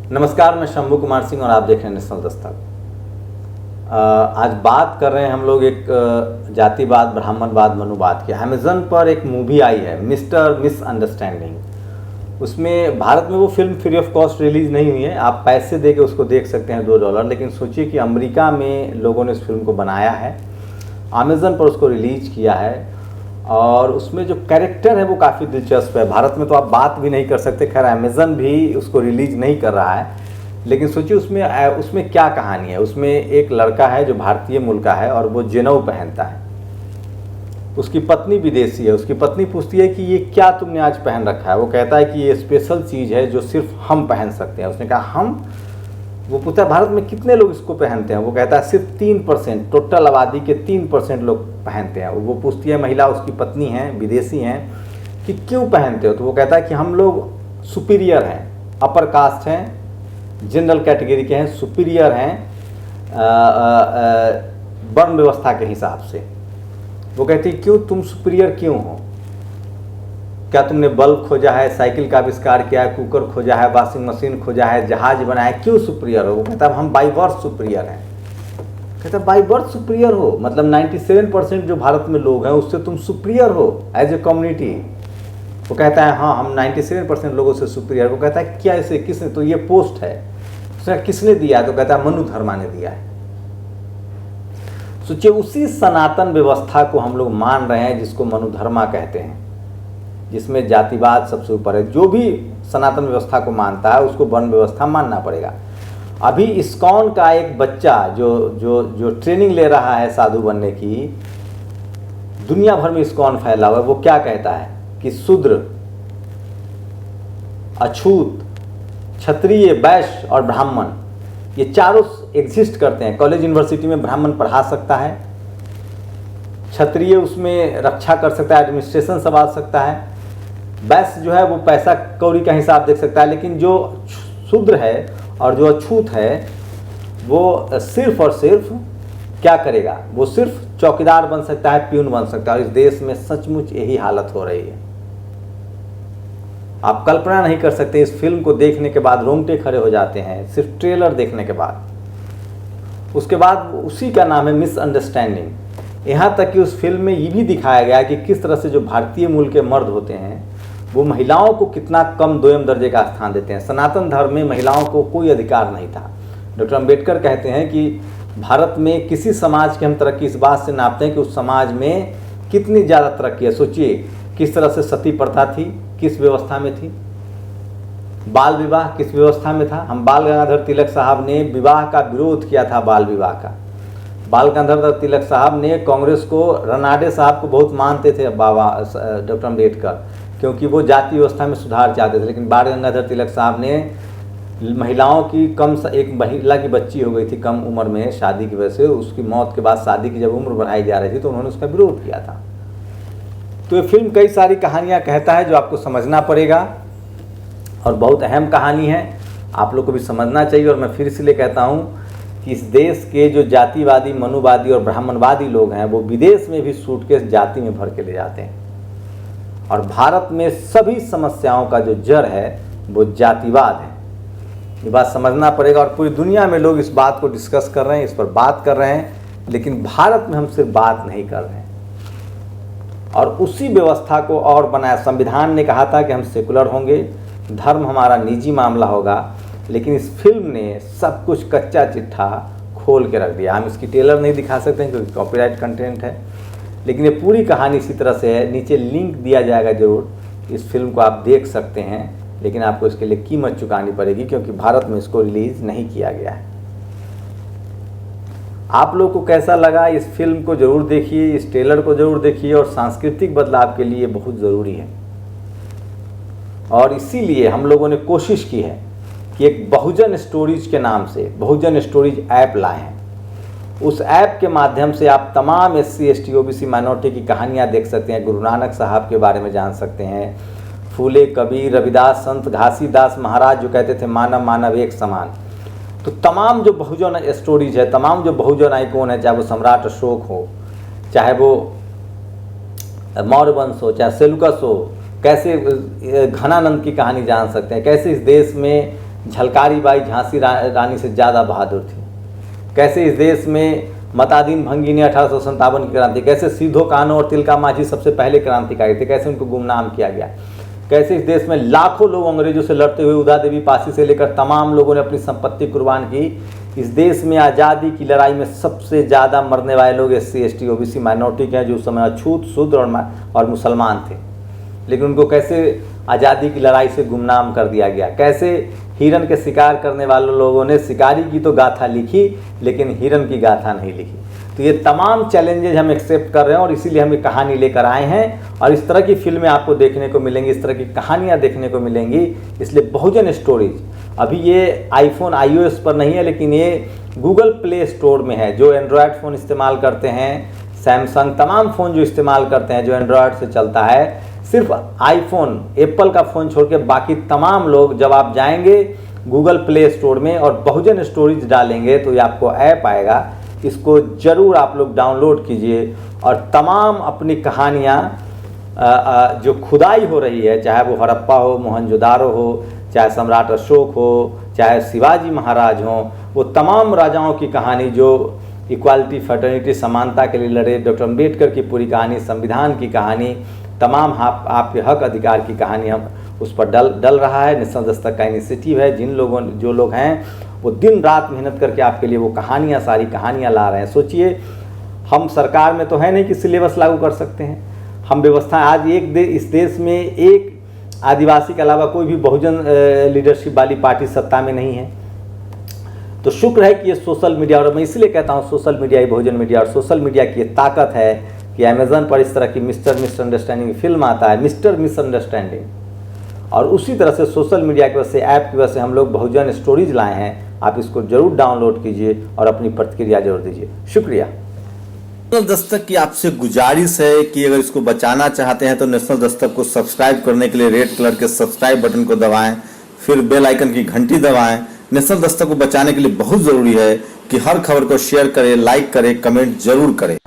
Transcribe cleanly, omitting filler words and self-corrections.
नमस्कार, मैं शंभू कुमार सिंह और आप देख रहे हैं नेशनल दस्तक। आज बात कर रहे हैं हम लोग एक जातिवाद, ब्राह्मणवाद, मनुवाद की। अमेज़न पर एक मूवी आई है मिस्टर मिसअंडरस्टैंडिंग। उसमें भारत में वो film free of cost release नहीं हुई है, आप पैसे दे के उसको देख सकते हैं $2। लेकिन सोचिए कि अमेरिका में लोगों ने उस फिल्म को बनाया है, अमेज़न पर उसको रिलीज़ किया है और उसमें जो कैरेक्टर है वो काफ़ी दिलचस्प है। भारत में तो आप बात भी नहीं कर सकते, खैर अमेज़न भी उसको रिलीज़ नहीं कर रहा है। लेकिन सोचिए उसमें क्या कहानी है। उसमें एक लड़का है जो भारतीय मूल का है और वो जनेऊ पहनता है। उसकी पत्नी विदेशी है। उसकी पत्नी पूछती है कि ये क्या तुमने आज पहन रखा है। वो कहता है कि ये स्पेशल चीज़ है जो सिर्फ हम पहन सकते हैं। उसने कहा हम? वो पूछता है भारत में कितने लोग इसको पहनते हैं। वो कहता है सिर्फ 3%, टोटल आबादी के 3% लोग पहनते हैं। वो पूछती है महिला, उसकी पत्नी है, विदेशी हैं, कि क्यों पहनते हो। तो वो कहता है कि हम लोग सुपीरियर हैं, अपर कास्ट हैं, जनरल कैटेगरी के हैं, सुपीरियर हैं वर्ण व्यवस्था के हिसाब से। वो कहती है क्यों, तुम सुपीरियर क्यों हो? क्या तुमने बल्ब खोजा है, साइकिल का आविष्कार किया है, कुकर खोजा है, वॉशिंग मशीन खोजा है, जहाज बनाया है, क्यों सुपीरियर हो? वो कहता है हम बाई बर्थ सुपीरियर हैं। कहता है बाई बर्थ सुपीरियर हो मतलब 97% जो भारत में लोग हैं उससे तुम सुपीरियर हो एज ए कम्युनिटी। वो कहता है हाँ हम 97% लोगों से सुपीरियर। वो कहता है क्या ऐसे किसने? तो ये पोस्ट है। उसने किसने दिया? तो कहता है मनु धर्मा ने दिया है। सोचिए उसी सनातन व्यवस्था को हम लोग मान रहे हैं जिसको मनु धर्मा कहते हैं, जिसमें जातिवाद सबसे ऊपर है। जो भी सनातन व्यवस्था को मानता है उसको वर्ण व्यवस्था मानना पड़ेगा। अभी इस्कॉन का एक बच्चा जो ट्रेनिंग ले रहा है साधु बनने की, दुनिया भर में इस्कॉन फैला हुआ है, वो क्या कहता है कि शूद्र, अछूत, क्षत्रिय, वैश्य और ब्राह्मण ये चारों एग्जिस्ट करते हैं। कॉलेज यूनिवर्सिटी में ब्राह्मण पढ़ा सकता है, क्षत्रिय उसमें रक्षा कर सकता है, एडमिनिस्ट्रेशन संभाल सकता है, वैश्य जो है वो पैसा कौड़ी का हिसाब देख सकता है। लेकिन जो शूद्र है और जो अछूत है वो सिर्फ और सिर्फ क्या करेगा? वो सिर्फ चौकीदार बन सकता है, प्यून बन सकता है। और इस देश में सचमुच यही हालत हो रही है। आप कल्पना नहीं कर सकते, इस फिल्म को देखने के बाद रोंगटे खड़े हो जाते हैं, सिर्फ ट्रेलर देखने के बाद। उसके बाद उसी का नाम है मिसअंडरस्टैंडिंग। यहाँ तक कि उस फिल्म में ये भी दिखाया गया कि किस तरह से जो भारतीय मूल के मर्द होते हैं वो महिलाओं को कितना कम दोयम दर्जे का स्थान देते हैं। सनातन धर्म में महिलाओं को कोई अधिकार नहीं था। डॉक्टर अम्बेडकर कहते हैं कि भारत में किसी समाज की हम तरक्की इस बात से नापते हैं कि उस समाज में कितनी ज़्यादा तरक्की है। सोचिए किस तरह से सती प्रथा थी, किस व्यवस्था में थी, बाल विवाह किस व्यवस्था में था। हम बाल गंगाधर तिलक साहब ने विवाह का विरोध किया था, बाल विवाह का। बाल गंगाधर तिलक साहब ने कांग्रेस को, रनाडे साहब को बहुत मानते थे बाबा डॉक्टर अम्बेडकर, क्योंकि वो जाति व्यवस्था में सुधार चाहते थे। लेकिन बाल गंगाधर तिलक साहब ने महिलाओं की एक महिला की बच्ची हो गई थी कम उम्र में शादी की वजह से, उसकी मौत के बाद शादी की जब उम्र बढ़ाई जा रही थी तो उन्होंने उसका विरोध किया था। तो ये फिल्म कई सारी कहानियाँ कहता है जो आपको समझना पड़ेगा और बहुत अहम कहानी है, आप लोग को भी समझना चाहिए। और मैं फिर इसलिए कहता हूँ कि इस देश के जो जातिवादी, मनुवादी और ब्राह्मणवादी लोग हैं वो विदेश में भी सूटकेस जाति में भर के ले जाते हैं। और भारत में सभी समस्याओं का जो जड़ है वो जातिवाद है। ये बात समझना पड़ेगा। और पूरी दुनिया में लोग इस बात को डिस्कस कर रहे हैं, इस पर बात कर रहे हैं, लेकिन भारत में हम सिर्फ बात नहीं कर रहे हैं। और उसी व्यवस्था को और बनाया। संविधान ने कहा था कि हम सेकुलर होंगे, धर्म हमारा निजी मामला होगा, लेकिन इस फिल्म ने सब कुछ कच्चा चिट्ठा खोल के रख दिया। हम इसकी ट्रेलर नहीं दिखा सकते हैं क्योंकि कॉपीराइट कंटेंट है, लेकिन ये पूरी कहानी इसी तरह से है। नीचे लिंक दिया जाएगा जरूर, इस फिल्म को आप देख सकते हैं, लेकिन आपको इसके लिए कीमत चुकानी पड़ेगी क्योंकि भारत में इसको रिलीज़ नहीं किया गया है। आप लोग को कैसा लगा? इस फिल्म को जरूर देखिए, इस ट्रेलर को जरूर देखिए। और सांस्कृतिक बदलाव के लिए बहुत ज़रूरी है और इसीलिए हम लोगों ने कोशिश की है कि एक बहुजन स्टोरीज के नाम से बहुजन स्टोरीज ऐप लाए हैं। उस ऐप के माध्यम से आप तमाम SC ST OBC माइनॉरिटी की कहानियाँ देख सकते हैं, गुरु नानक साहब के बारे में जान सकते हैं, फूले, कबीर, रविदास, संत घासीदास महाराज जो कहते थे मानव मानव एक समान। तो तमाम जो बहुजन स्टोरीज है, तमाम जो बहुजन आइकॉन है, चाहे वो सम्राट अशोक हो, चाहे वो मौर्य वंश हो, चाहे सेलुकस हो, कैसे घनानंद की कहानी जान सकते हैं, कैसे इस देश में झलकारी बाई झांसी रानी से ज़्यादा बहादुर थी। कैसे इस देश में मताधीन भंगी ने 1857 की क्रांति, कैसे सीधो कान्हो और तिलका मांझी सबसे पहले क्रांतिकारी थे, कैसे उनको गुमनाम किया गया, कैसे इस देश में लाखों लोग अंग्रेजों से लड़ते हुए उदा देवी पासी से लेकर तमाम लोगों ने अपनी संपत्ति कुर्बान की। इस देश में आज़ादी की लड़ाई में सबसे ज़्यादा मरने वाले लोग SC ST OBC माइनॉरिटी के हैं, जो उस समय अछूत शूद्र और मुसलमान थे, लेकिन उनको कैसे आज़ादी की लड़ाई से गुमनाम कर दिया गया। कैसे हिरन के शिकार करने वाले लोगों ने शिकारी की तो गाथा लिखी लेकिन हिरन की गाथा नहीं लिखी। तो ये तमाम चैलेंजेज हम एक्सेप्ट कर रहे हैं और इसीलिए हम ये कहानी लेकर आए हैं और इस तरह की फिल्में आपको देखने को मिलेंगी, इस तरह की कहानियाँ देखने को मिलेंगी। इसलिए बहुजन स्टोरीज अभी ये iPhone iOS पर नहीं है, लेकिन ये गूगल प्ले स्टोर में है। जो एंड्रॉयड फ़ोन इस्तेमाल करते हैं, सैमसंग, तमाम फ़ोन जो इस्तेमाल करते हैं जो एंड्रॉयड से चलता है, सिर्फ आईफोन, एप्पल का फ़ोन छोड़ के बाकी तमाम लोग जब आप जाएंगे गूगल प्ले स्टोर में और बहुजन स्टोरीज डालेंगे तो ये आपको ऐप आएगा, इसको ज़रूर आप लोग डाउनलोड कीजिए और तमाम अपनी कहानियाँ जो खुदाई हो रही है, चाहे वो हड़प्पा हो, मोहनजोदारो हो, चाहे सम्राट अशोक हो, चाहे शिवाजी महाराज हों, वो तमाम राजाओं की कहानी जो इक्वालिटी, फर्टर्निटी, समानता के लिए लड़े, डॉक्टर अम्बेडकर की पूरी कहानी, संविधान की कहानी, तमाम आपके हक अधिकार की कहानी हम उस पर डल रहा है। नेशनल दस्तक का इनिशिएटिव है। जो लोग हैं वो दिन रात मेहनत करके आपके लिए वो कहानियाँ, सारी कहानियाँ ला रहे हैं। सोचिए, हम सरकार में तो है नहीं कि सिलेबस लागू कर सकते हैं। हम व्यवस्था आज इस देश में एक आदिवासी के अलावा कोई भी बहुजन लीडरशिप वाली पार्टी सत्ता में नहीं है। तो शुक्र है कि ये सोशल मीडिया, और मैं इसलिए कहता हूँ सोशल मीडिया ही बहुजन मीडिया, और सोशल मीडिया की ये ताकत है कि अमेज़न पर इस तरह की मिस्टर मिसअंडरस्टैंडिंग फिल्म आता है, मिस्टर मिसअंडरस्टैंडिंग, और उसी तरह से सोशल मीडिया की वजह से, ऐप की वजह से हम लोग बहुजन स्टोरीज लाए हैं। आप इसको जरूर डाउनलोड कीजिए और अपनी प्रतिक्रिया जरूर दीजिए। शुक्रिया। नेशनल दस्तक की आपसे गुजारिश है कि अगर इसको बचाना चाहते हैं तो नेशनल दस्तक को सब्सक्राइब करने के लिए रेड कलर के सब्सक्राइब बटन को दबाएं, फिर बेल आइकन की घंटी दबाएं। नेशनल दस्तक को बचाने के लिए बहुत जरूरी है कि हर खबर को शेयर करें, लाइक करें, कमेंट जरूर करें।